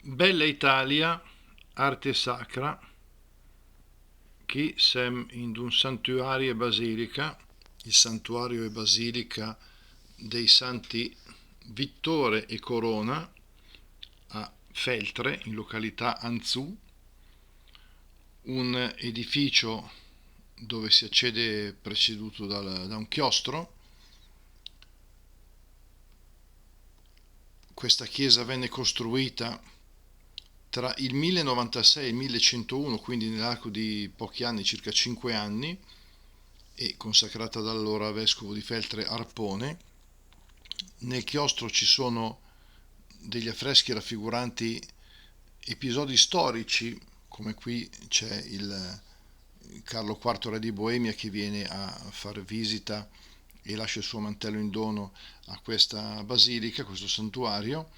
Bella Italia, arte sacra, qui siamo in un santuario e basilica, il santuario e basilica dei santi Vittore e Corona a Feltre, in località Anzù, un edificio dove si accede preceduto da un chiostro. Questa chiesa venne costruita tra il 1096 e il 1101, quindi nell'arco di pochi anni, circa 5 anni, e consacrata dall'allora vescovo di Feltre Arpone. Nel chiostro ci sono degli affreschi raffiguranti episodi storici, come qui c'è il Carlo IV re di Boemia che viene a far visita e lascia il suo mantello in dono a questa basilica, a questo santuario.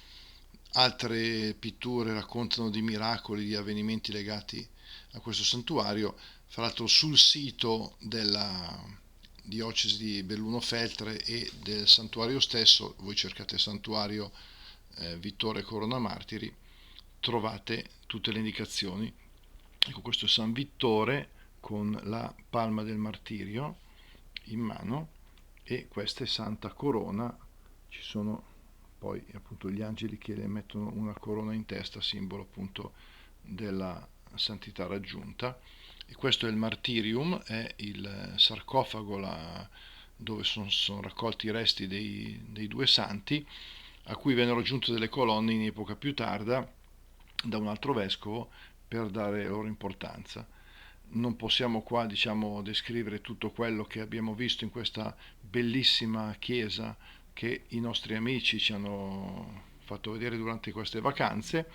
Altre pitture raccontano di miracoli, di avvenimenti legati a questo santuario. Fra l'altro sul sito della diocesi di Belluno Feltre e del santuario stesso, voi cercate santuario Vittore Corona Martiri, trovate tutte le indicazioni. Ecco, questo è San Vittore con la palma del martirio in mano, e questa è Santa Corona. Ci sono poi appunto gli angeli che le mettono una corona in testa, simbolo appunto della santità raggiunta. E questo è il martirium, è il sarcofago dove sono raccolti i resti dei due santi, a cui vennero aggiunte delle colonne in epoca più tarda da un altro vescovo per dare loro importanza. Non possiamo qua, diciamo, descrivere tutto quello che abbiamo visto in questa bellissima chiesa che i nostri amici ci hanno fatto vedere durante queste vacanze.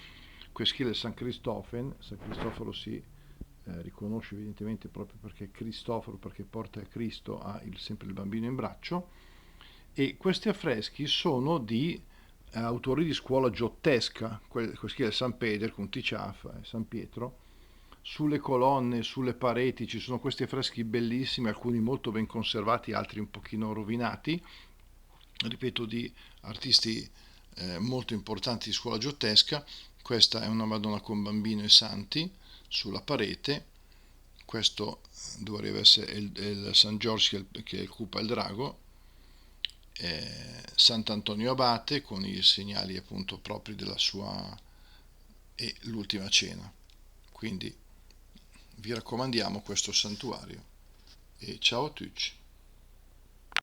Questo è San Cristoforo si riconosce evidentemente proprio perché è Cristoforo, perché porta Cristo, ha sempre il bambino in braccio, e questi affreschi sono di autori di scuola giottesca, questo è San Peder con Ticiaffa e San Pietro. Sulle colonne, sulle pareti ci sono questi affreschi bellissimi, alcuni molto ben conservati, altri un pochino rovinati, ripeto, di artisti molto importanti di scuola giottesca. Questa è una Madonna con bambino e santi sulla parete. Questo dovrebbe essere il San Giorgio che occupa il drago. Sant'Antonio Abate con i segnali appunto propri della sua, e l'ultima cena. Quindi vi raccomandiamo questo santuario e ciao a tutti.